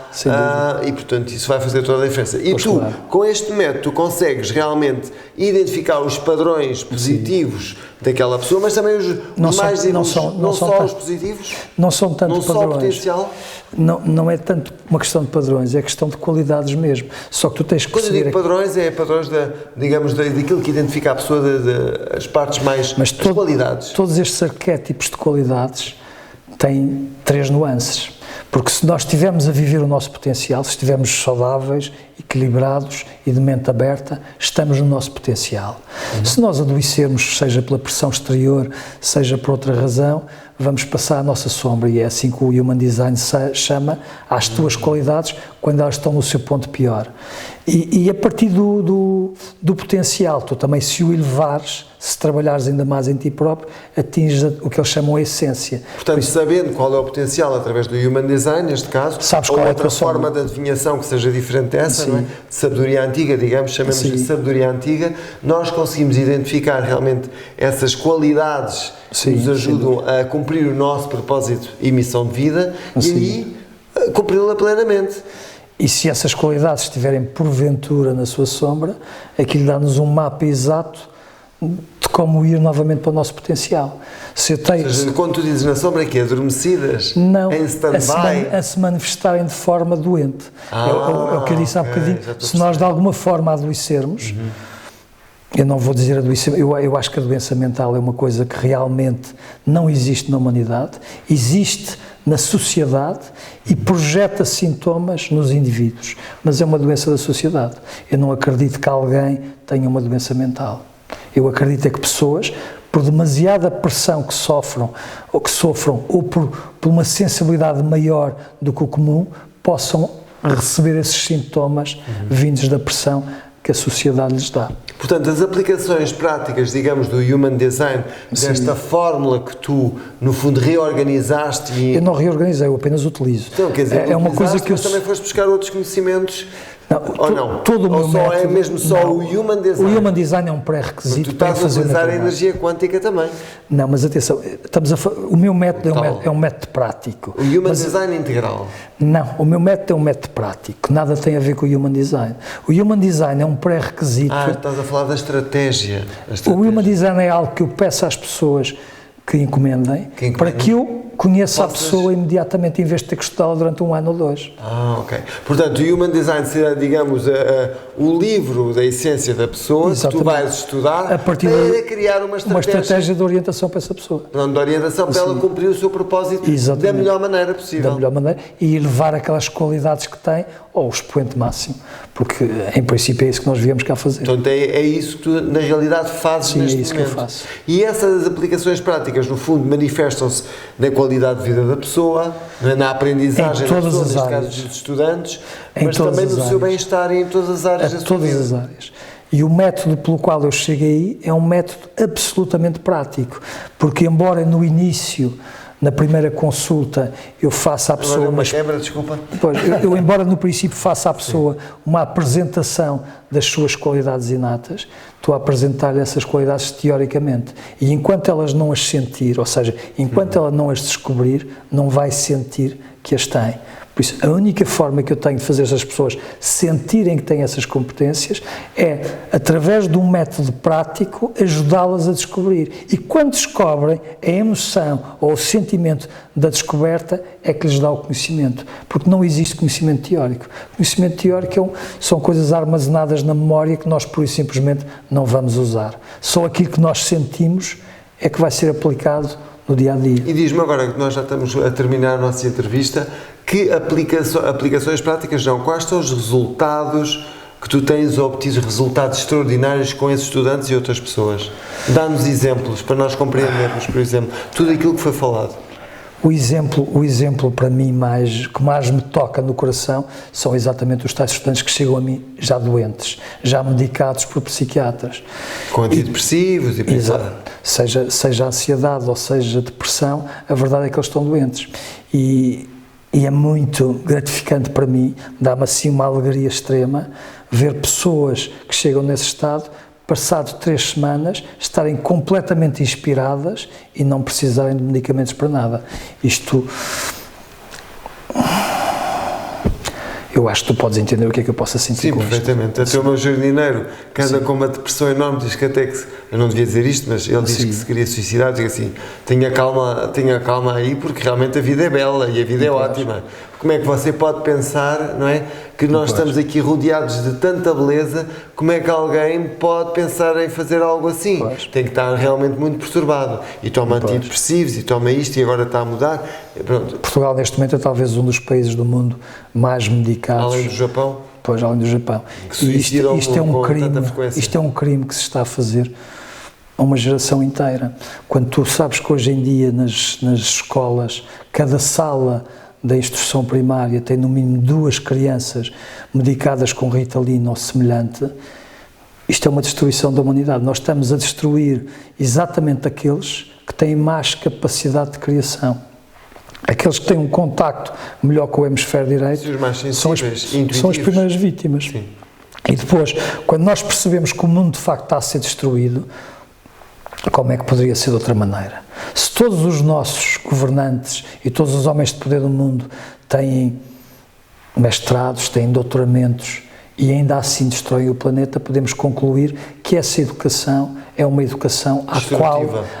E, portanto, isso vai fazer toda a diferença. E tu, com este método, tu consegues realmente identificar os padrões positivos daquela pessoa, mas também os mais não só os positivos? Não são tanto não padrões. Só o potencial? Não é tanto uma questão de padrões, é questão de qualidades mesmo. Só que tu tens que perceber... Quando eu digo padrões, é padrões daquilo que identifica a pessoa, as partes mais... Mas as qualidades. Todos estes arquétipos de qualidades têm 3 nuances. Porque se nós estivermos a viver o nosso potencial, se estivermos saudáveis, equilibrados e de mente aberta, estamos no nosso potencial. Se nós adoecermos, seja pela pressão exterior, seja por outra razão, vamos passar a nossa sombra, e é assim que o Human Design chama às tuas qualidades quando elas estão no seu ponto pior. E a partir do potencial, tu também, se o elevares, se trabalhares ainda mais em ti próprio, atinges o que eles chamam a essência. Portanto, sabendo qual é o potencial através do Human Design, neste caso, sabes ou qual outra é a forma de adivinhação que seja diferente dessa, não é? De sabedoria antiga, digamos, chamamos de sabedoria antiga, nós conseguimos identificar realmente essas qualidades que nos ajudam a cumprir o nosso propósito e missão de vida e aí cumpri-la plenamente. E se essas qualidades estiverem porventura na sua sombra, aquilo dá-nos um mapa exato de como ir novamente para o nosso potencial. Se eu tenho, ou seja, quando tu dizes na sombra, é que adormecidas? Não, em stand-by? A se manifestarem de forma doente. É o que eu disse há bocadinho. Se nós de alguma forma adoecermos, eu não vou dizer adoecer, eu acho que a doença mental é uma coisa que realmente não existe na humanidade, existe na sociedade e projeta sintomas nos indivíduos, mas é uma doença da sociedade. Eu não acredito que alguém tenha uma doença mental. Eu acredito é que pessoas, por demasiada pressão que sofram, ou por uma sensibilidade maior do que o comum, possam receber esses sintomas vindos da pressão que a sociedade lhes dá. Portanto, as aplicações práticas, digamos, do Human Design, desta fórmula que tu, no fundo, reorganizaste... Eu não reorganizei, eu apenas utilizo. Então, quer dizer, é uma coisa que mas também foste buscar outros conhecimentos Não, ou não? Todo o meu ou só método, é mesmo só não, o Human Design? O Human Design é um pré-requisito Tu para estás a fazer utilizar a trabalho. energia quântica também. Não, mas atenção, o meu método Então, é um método prático. O Human Design integral. Não, o meu método é um método prático, nada tem a ver com o Human Design. O Human Design é um pré-requisito. Estás a falar da estratégia. O Human Design é algo que eu peço às pessoas que encomendem, para que eu conheça a pessoa imediatamente, em vez de ter que estudá-la durante 1 ano ou 2. Ok. Portanto, o Human Design será, digamos, o livro da essência da pessoa. Exatamente. Que tu vais estudar a partir para criar uma estratégia de orientação para essa pessoa. De orientação para ela cumprir o seu propósito da melhor maneira possível. Da melhor maneira e elevar aquelas qualidades que tem ao expoente máximo, porque em princípio é isso que nós viemos cá fazer. Portanto, é isso que tu na realidade fazes neste momento. Sim, é isso que eu faço. E essas aplicações práticas, no fundo, manifestam-se na qualidade de vida da pessoa, na aprendizagem da pessoa, neste caso dos estudantes, mas também no seu bem-estar e em todas as áreas da sua vida. Todas as áreas. E o método pelo qual eu cheguei é um método absolutamente prático, porque embora no início, na primeira consulta, eu faça à pessoa... Agora quebra, desculpa. Pois, eu embora no princípio faça à pessoa uma apresentação das suas qualidades inatas, estou a apresentar-lhe essas qualidades teoricamente. E enquanto elas não as sentir, ou seja, enquanto ela não as descobrir, não vai sentir que as tem. Por isso, a única forma que eu tenho de fazer as pessoas sentirem que têm essas competências é, através de um método prático, ajudá-las a descobrir. E quando descobrem, a emoção ou o sentimento da descoberta é que lhes dá o conhecimento. Porque não existe conhecimento teórico. O conhecimento teórico são coisas armazenadas na memória que nós, pura e simplesmente, não vamos usar. Só aquilo que nós sentimos é que vai ser aplicado no dia-a-dia. E diz-me agora que nós já estamos a terminar a nossa entrevista, que aplicações práticas não? Quais são os resultados que tu tens obtido, resultados extraordinários com esses estudantes e outras pessoas? Dá-nos exemplos para nós compreendermos, por exemplo, tudo aquilo que foi falado. O exemplo para mim que mais me toca no coração são exatamente os tais estudantes que chegam a mim já doentes, já medicados por psiquiatras. Com antidepressivos e exato. Seja ansiedade ou seja depressão, a verdade é que eles estão doentes. E é muito gratificante para mim, dá-me assim uma alegria extrema, ver pessoas que chegam nesse estado, passado 3 semanas, estarem completamente inspiradas e não precisarem de medicamentos para nada. Isto... Eu acho que tu podes entender o que é que eu posso sentir com isto. Sim, perfeitamente. Até o meu jardineiro, que anda com uma depressão enorme, diz que até que... Eu não devia dizer isto, mas ele diz que se queria suicidar. Diz assim, tenha calma aí, porque realmente a vida é bela e a vida é ótima. Como é que você pode pensar, não é, que nós estamos aqui rodeados de tanta beleza, como é que alguém pode pensar em fazer algo assim? Tem que estar realmente muito perturbado. E toma antidepressivos, e toma isto, e agora está a mudar. Pronto. Portugal, neste momento, é talvez um dos países do mundo mais medicados. Além do Japão? Pois, além do Japão. Isto é um crime que se está a fazer a uma geração inteira. Quando tu sabes que hoje em dia, nas escolas, cada sala da instrução primária tem no mínimo 2 crianças medicadas com Ritalina ou semelhante, isto é uma destruição da humanidade. Nós estamos a destruir exatamente aqueles que têm mais capacidade de criação. Aqueles que têm um contacto melhor com o hemisfério direito são as primeiras vítimas. Sim. E depois, quando nós percebemos que o mundo de facto está a ser destruído, como é que poderia ser de outra maneira? Se todos os nossos governantes e todos os homens de poder do mundo têm mestrados, têm doutoramentos e ainda assim destroem o planeta, podemos concluir que essa educação é uma educação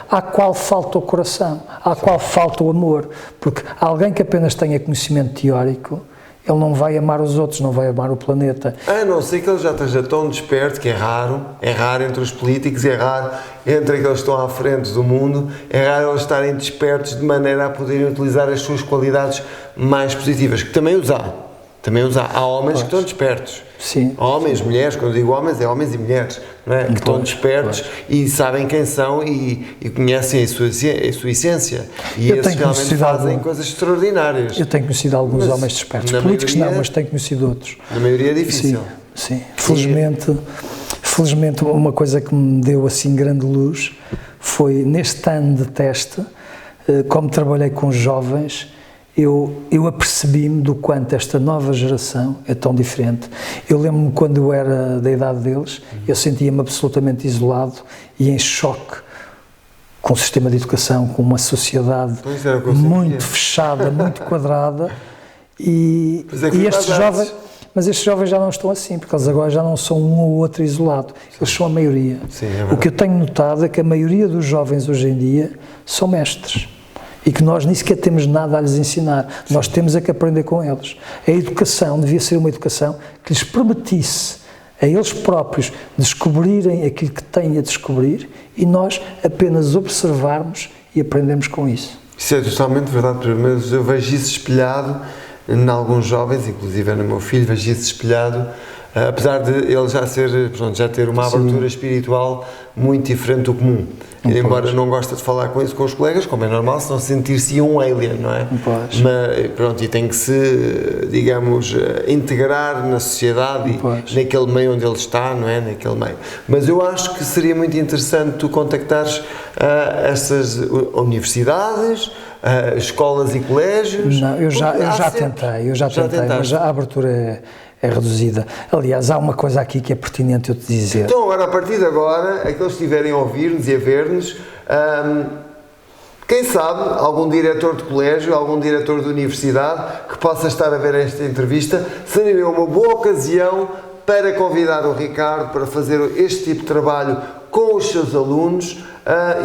à qual falta o coração, à qual falta o amor, porque alguém que apenas tenha conhecimento teórico, ele não vai amar os outros, não vai amar o planeta. A não ser que ele já esteja tão desperto, que é raro entre os políticos, é raro entre aqueles que estão à frente do mundo, é raro eles estarem despertos de maneira a poderem utilizar as suas qualidades mais positivas, que também os há. Há homens que estão despertos. Sim. Homens, mulheres, quando digo homens, é homens e mulheres, não é? Que estão despertos e sabem quem são e conhecem a sua essência. E esses realmente fazem coisas extraordinárias. Eu tenho conhecido alguns homens despertos. Políticos não, mas tenho conhecido outros. Na maioria é difícil. Sim. Felizmente, uma coisa que me deu assim grande luz foi neste ano de teste, como trabalhei com jovens, eu apercebi-me do quanto esta nova geração é tão diferente. Eu lembro-me quando eu era da idade deles, eu sentia-me absolutamente isolado e em choque com o sistema de educação, com uma sociedade muito fechada, muito quadrada, e estes jovens... Mas estes jovens já não estão assim, porque eles agora já não são um ou outro isolado, eles são a maioria. Sim, é o que eu tenho notado é que a maioria dos jovens hoje em dia são mestres e que nós nem sequer temos nada a lhes ensinar, nós temos é que aprender com eles. A educação devia ser uma educação que lhes permitisse a eles próprios descobrirem aquilo que têm a descobrir e nós apenas observarmos e aprendemos com isso. Isso é totalmente verdade, mas eu vejo isso espelhado em alguns jovens, inclusive no meu filho, vejo isso espelhado, apesar de ele já ter uma abertura espiritual muito diferente do comum. Embora não goste de falar com isso com os colegas, como é normal, senão sentir-se um alien, não é? Mas, pronto, e tem que se, digamos, integrar na sociedade e naquele meio onde ele está, não é? Naquele meio. Mas eu acho que seria muito interessante tu contactares essas universidades, escolas e colégios. Não, eu já tentei, mas a abertura é reduzida. Aliás, há uma coisa aqui que é pertinente eu te dizer. Então, agora, a partir de agora, aqueles que estiverem a ouvir-nos e a ver-nos, quem sabe, algum diretor de colégio, algum diretor de universidade que possa estar a ver esta entrevista, seria uma boa ocasião para convidar o Ricardo para fazer este tipo de trabalho com os seus alunos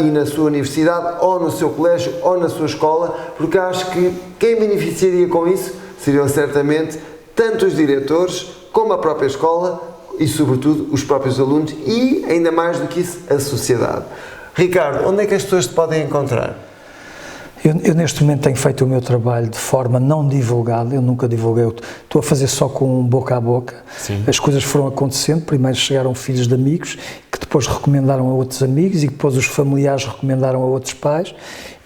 e na sua universidade, ou no seu colégio, ou na sua escola, porque acho que quem beneficiaria com isso seriam certamente tanto os diretores, como a própria escola e, sobretudo, os próprios alunos e, ainda mais do que isso, a sociedade. Ricardo, onde é que as pessoas te podem encontrar? Eu neste momento tenho feito o meu trabalho de forma não divulgada, eu nunca divulguei, estou a fazer só com boca a boca. Sim. As coisas foram acontecendo, primeiro chegaram filhos de amigos, que depois recomendaram a outros amigos e que depois os familiares recomendaram a outros pais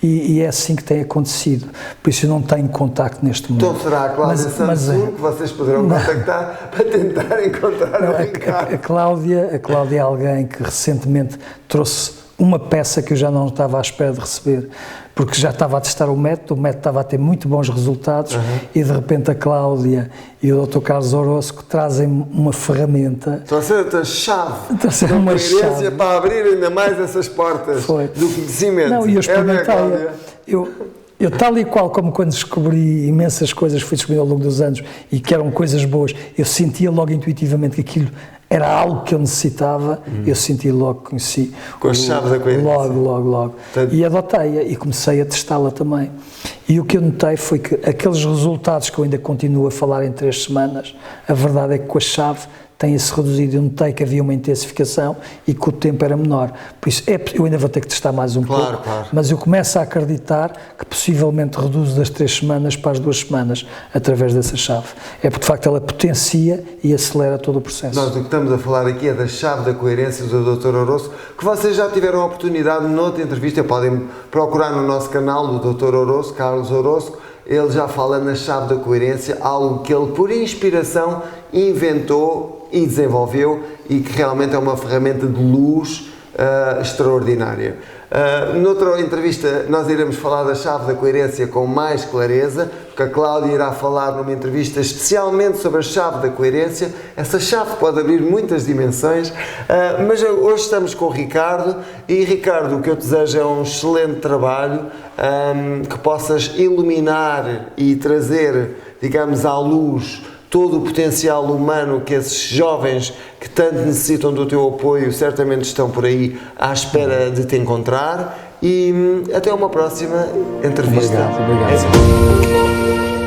e é assim que tem acontecido, por isso eu não tenho contacto neste momento. Então será a Cláudia Samsung que vocês poderão contactar para tentar encontrar o Ricardo? A Cláudia é alguém que recentemente trouxe uma peça que eu já não estava à espera de receber, porque já estava a testar o método estava a ter muito bons resultados e de repente a Cláudia e o Dr. Carlos Orosco trazem uma ferramenta. Trouxeram-te a chave da uma coerência para abrir ainda mais essas portas do conhecimento. Não, e eu experimentei. Eu tal e qual como quando descobri imensas coisas, fui descobrindo ao longo dos anos e que eram coisas boas, eu sentia logo intuitivamente que aquilo era algo que eu necessitava, eu senti logo, conheci. Com a chave da coerência. Logo. E adotei-a e comecei a testá-la também. E o que eu notei foi que aqueles resultados que eu ainda continuo a falar em 3 semanas, a verdade é que com a chave tem-se reduzido. Eu notei que havia uma intensificação e que o tempo era menor. Por isso, eu ainda vou ter que testar mais um pouco, mas eu começo a acreditar que possivelmente reduzo das 3 semanas para as 2 semanas através dessa chave. É porque, de facto, ela potencia e acelera todo o processo. Nós o que estamos a falar aqui é da chave da coerência do Dr. Orosco, que vocês já tiveram a oportunidade noutra entrevista, podem procurar no nosso canal do Dr. Orosco, Carlos Orosco. Ele já fala na chave da coerência, algo que ele, por inspiração, inventou e desenvolveu e que realmente é uma ferramenta de luz extraordinária. Noutra entrevista nós iremos falar da chave da coerência com mais clareza, porque a Cláudia irá falar numa entrevista especialmente sobre a chave da coerência. Essa chave pode abrir muitas dimensões, mas hoje estamos com o Ricardo e, Ricardo, o que eu te desejo é um excelente trabalho, que possas iluminar e trazer, digamos, à luz todo o potencial humano que esses jovens que tanto necessitam do teu apoio certamente estão por aí à espera de te encontrar e até uma próxima entrevista. Obrigado.